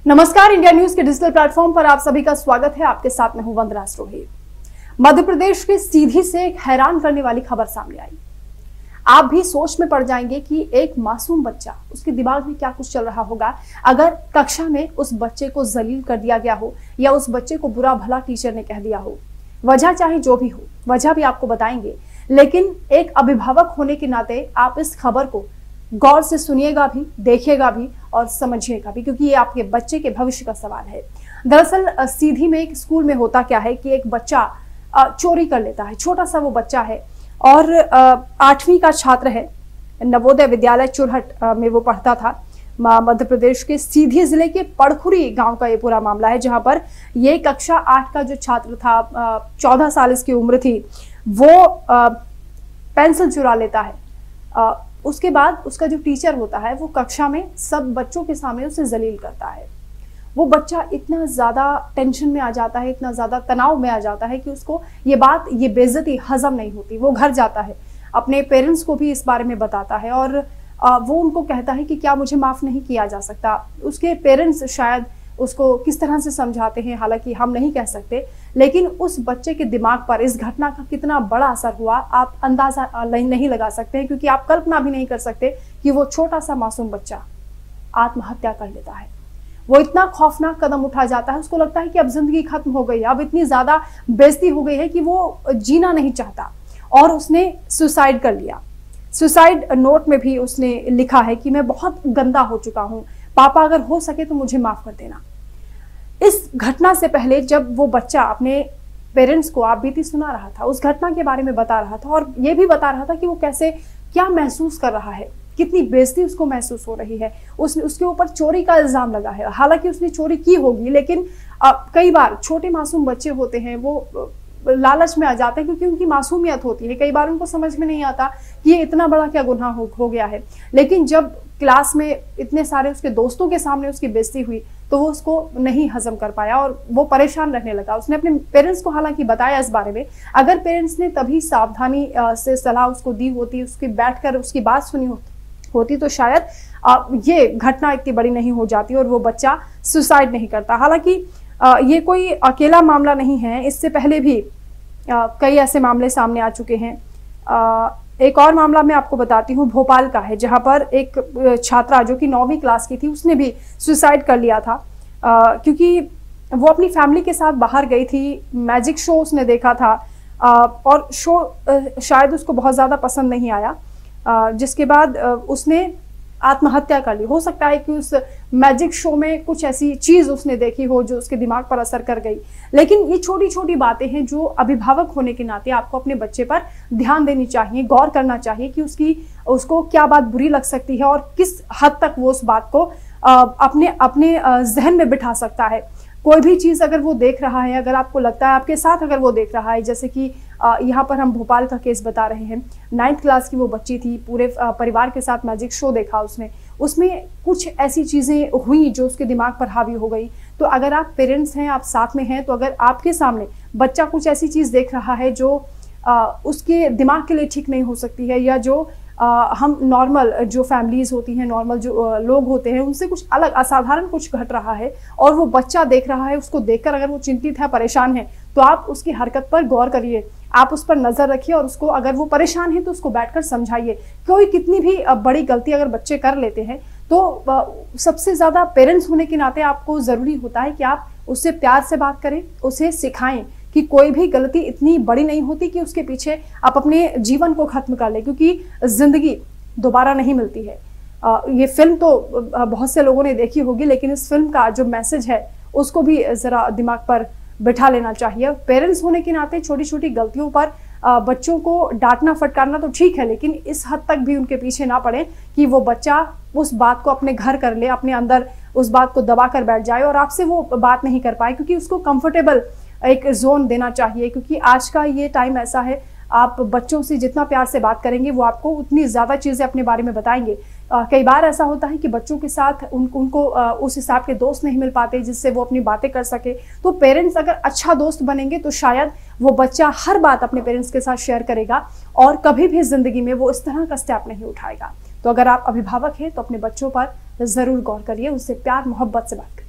नमस्कार, India news के digital platform पर आप सभी का स्वागत है। आपके साथ मैं हूं वंदना स्टोही। मध्य प्रदेश के सीधी से एक हैरान करने वाली खबर सामने आई। आप भी सोच में पड़ जाएंगे कि एक मासूम बच्चा, उसके दिमाग में क्या कुछ चल रहा होगा अगर कक्षा में उस बच्चे को जलील कर दिया गया हो या उस बच्चे को बुरा भला टीचर ने कह दिया हो। वजह चाहे जो भी हो, वजह भी आपको बताएंगे, लेकिन एक अभिभावक होने के नाते आप इस खबर को गौर से सुनिएगा भी, देखिएगा भी और समझिएगा भी, क्योंकि ये आपके बच्चे के भविष्य का सवाल है। दरअसल सीधी में एक स्कूल में होता क्या है कि एक बच्चा चोरी कर लेता है। छोटा सा वो बच्चा है और 8वीं का छात्र है। नवोदय विद्यालय चुरहट में वो पढ़ता था। मध्य प्रदेश के सीधी जिले के पड़खुरी गांव का ये पूरा मामला है, जहां पर ये कक्षा 8 का जो छात्र था, 14 साल इसकी उम्र थी, वो पेंसिल चुरा लेता है। उसके बाद उसका जो टीचर होता है वो कक्षा में सब बच्चों के सामने उसे जलील करता है। वो बच्चा इतना ज्यादा टेंशन में आ जाता है, इतना ज्यादा तनाव में आ जाता है कि उसको ये बेइज्जती हजम नहीं होती। वो घर जाता है, अपने पेरेंट्स को भी इस बारे में बताता है और वो उनको कहता है कि क्या मुझे माफ नहीं किया जा सकता। उसके पेरेंट्स शायद उसको किस तरह से समझाते हैं, हालांकि हम नहीं कह सकते, लेकिन उस बच्चे के दिमाग पर इस घटना का कितना बड़ा असर हुआ आप अंदाजा नहीं लगा सकते हैं, क्योंकि आप कल्पना भी नहीं कर सकते कि वो छोटा सा मासूम बच्चा आत्महत्या कर लेता है। वो इतना खौफनाक कदम उठा जाता है, उसको लगता है कि अब जिंदगी खत्म हो गई है, अब इतनी ज्यादा बेइज्जती हो गई है कि वो जीना नहीं चाहता और उसने सुसाइड कर लिया। सुसाइड नोट में भी उसने लिखा है कि मैं बहुत गंदा हो चुका हूं, पापा अगर हो सके तो मुझे माफ कर देना। इस घटना से पहले जब वो बच्चा अपने पेरेंट्स को आप बीती सुना रहा था, उस घटना के बारे में बता रहा था और ये भी बता रहा था कि वो कैसे क्या महसूस कर रहा है, कितनी बेइज्जती उसको महसूस हो रही है। उसके ऊपर चोरी का इल्जाम लगा है। हालांकि उसने चोरी की होगी, लेकिन कई बार छोटे मासूम बच्चे होते हैं, वो लालच में आ जाते हैं क्योंकि उनकी मासूमियत होती है। कई बार उनको समझ में नहीं आता कि ये इतना बड़ा क्या गुनाह हो गया है। लेकिन जब क्लास में इतने सारे उसके दोस्तों के सामने उसकी बेइज्जती हुई तो वो उसको नहीं हजम कर पाया और वो परेशान रहने लगा। उसने अपने पेरेंट्स को हालांकि बताया इस बारे में। अगर पेरेंट्स ने तभी सावधानी से सलाह उसको दी होती, उसकी बैठकर उसकी बात सुनी होती तो शायद ये घटना इतनी बड़ी नहीं हो जाती और वो बच्चा सुसाइड नहीं करता। हालांकि ये कोई अकेला मामला नहीं है, इससे पहले भी कई ऐसे मामले सामने आ चुके हैं। एक और मामला मैं आपको बताती हूँ, भोपाल का है, जहां पर एक छात्रा जो कि 9वीं क्लास की थी, उसने भी सुसाइड कर लिया था क्योंकि वो अपनी फैमिली के साथ बाहर गई थी। मैजिक शो उसने देखा था और शो शायद उसको बहुत ज़्यादा पसंद नहीं आया, जिसके बाद उसने आत्महत्या कर ली। हो सकता है कि उस मैजिक शो में कुछ ऐसी चीज उसने देखी हो जो उसके दिमाग पर असर कर गई। लेकिन ये छोटी छोटी बातें हैं जो अभिभावक होने के नाते आपको अपने बच्चे पर ध्यान देनी चाहिए, गौर करना चाहिए कि उसको क्या बात बुरी लग सकती है और किस हद तक वो उस बात को अपने जहन में बिठा सकता है। कोई भी चीज अगर वो देख रहा है, अगर आपको लगता है आपके साथ अगर वो देख रहा है, जैसे कि यहाँ पर हम भोपाल का केस बता रहे हैं, 9th क्लास की वो बच्ची थी, पूरे परिवार के साथ मैजिक शो देखा उसने, उसमें कुछ ऐसी चीजें हुई जो उसके दिमाग पर हावी हो गई। तो अगर आप पेरेंट्स हैं, आप साथ में हैं, तो अगर आपके सामने बच्चा कुछ ऐसी चीज देख रहा है जो उसके दिमाग के लिए ठीक नहीं हो सकती है, या जो हम नॉर्मल जो फैमिलीज होती हैं, नॉर्मल जो लोग होते हैं, उनसे कुछ अलग असाधारण कुछ घट रहा है और वो बच्चा देख रहा है, उसको देखकर अगर वो चिंतित है, परेशान है, तो आप उसकी हरकत पर गौर करिए, आप उस पर नजर रखिए और उसको, अगर वो परेशान है तो उसको बैठकर समझाइए। कोई कितनी भी बड़ी गलती अगर बच्चे कर लेते हैं तो सबसे ज्यादा पेरेंट्स होने के नाते आपको जरूरी होता है कि आप उससे प्यार से बात करें, उसे सिखाएं कि कोई भी गलती इतनी बड़ी नहीं होती कि उसके पीछे आप अपने जीवन को खत्म कर ले, क्योंकि जिंदगी दोबारा नहीं मिलती है। ये फिल्म तो बहुत से लोगों ने देखी होगी, लेकिन इस फिल्म का जो मैसेज है उसको भी जरा दिमाग पर बिठा लेना चाहिए। पेरेंट्स होने के नाते छोटी छोटी गलतियों पर बच्चों को डांटना फटकारना तो ठीक है, लेकिन इस हद तक भी उनके पीछे ना पड़े कि वो बच्चा उस बात को अपने घर कर ले, अपने अंदर उस बात को दबा कर बैठ जाए और आपसे वो बात नहीं कर पाए, क्योंकि उसको कंफर्टेबल एक जोन देना चाहिए। क्योंकि आज का ये टाइम ऐसा है, आप बच्चों से जितना प्यार से बात करेंगे वो आपको उतनी ज़्यादा चीज़ें अपने बारे में बताएंगे। कई बार ऐसा होता है कि बच्चों के साथ उनको उस हिसाब के दोस्त नहीं मिल पाते जिससे वो अपनी बातें कर सके। तो पेरेंट्स अगर अच्छा दोस्त बनेंगे तो शायद वो बच्चा हर बात अपने पेरेंट्स के साथ शेयर करेगा और कभी भी जिंदगी में वो इस तरह का स्टेप नहीं उठाएगा। तो अगर आप अभिभावक हैं तो अपने बच्चों पर जरूर गौर करिए, उनसे प्यार मोहब्बत से बात करिए।